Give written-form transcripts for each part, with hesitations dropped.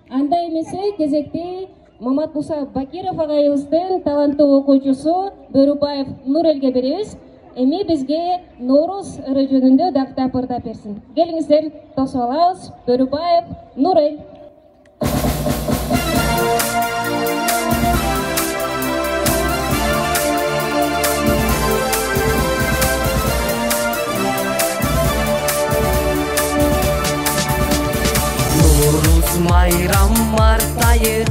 Анда эмесе кезекте Мамат Муса Бакиров агайыбыздын таланттуу окуучусу Бөрүбаев Нурелге беребиз. Эми бизге Ноорuz ыры жөнүндө дагы тапырдап берсин. Келиңиздер, тосуп алабыз. Бөрүбаев Нурел. Ноорuz майрам мартайы,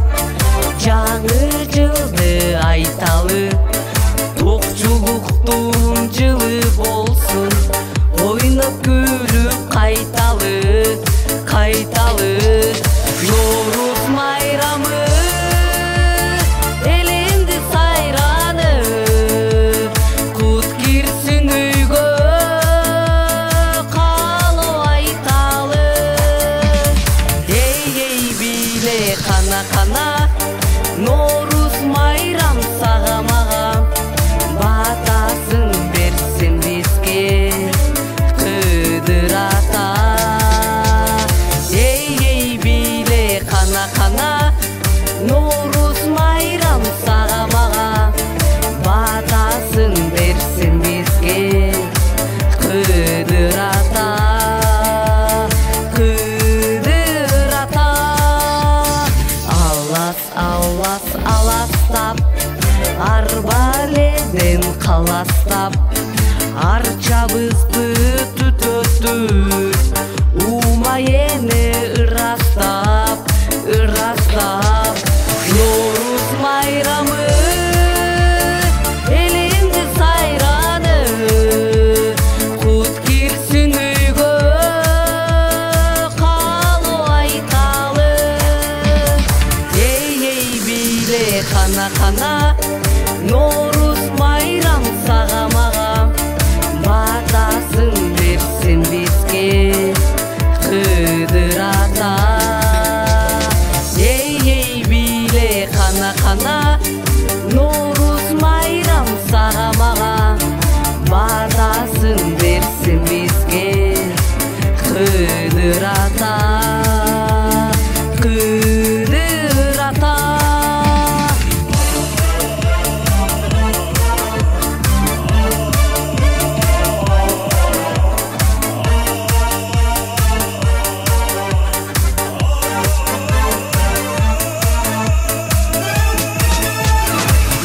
жаңы жылды айталы, тоқчулуктун жылы болсун, ойноп күлүп кайталы, кайталы. Ноорuz майрамы элинди сайраны, кут кирсин үйгө калып айталы. Эй биле кана кана, Ноорuz майрам сага мага, батасын берсин бизге Кыдыр ата. Эй биле кана кана, Ноорuz майрам сага мага, батасын берсин бизге Кыдыр ата, Кыдыр ата. Алас алас аластап, арбаледен каластап, арчабызды түтөтүп, умайени ырастап, ырастап. Ноорuz майрамы элинди сайраны, кут кирсин үйгө калып айталы. Эй биле кана кана, Ноорuz майрам сага мага, батасын берсин бизге Кыдыр ата. Эй биле кана кана, Ноорuz майрам сага мага, батасын берсин бизге Кыдыр ата, Кыдыр ата.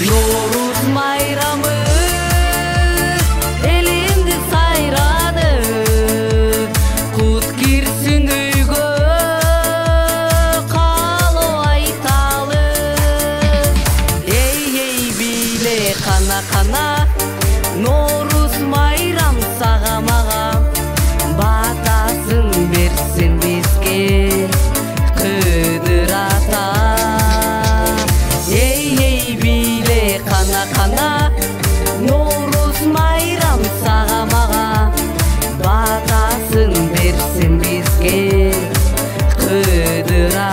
Ноорuz майрамы элинди сайраны, кут кирсин үйгө калып айталы. Эй биле кана кана, Ноорuz майрам сага мага, батасын берсин бизге Кыдыр ата. Эй биле кана кана, Ноорuz майрам сага мага, батасын берсин бизге Кыдыр ата.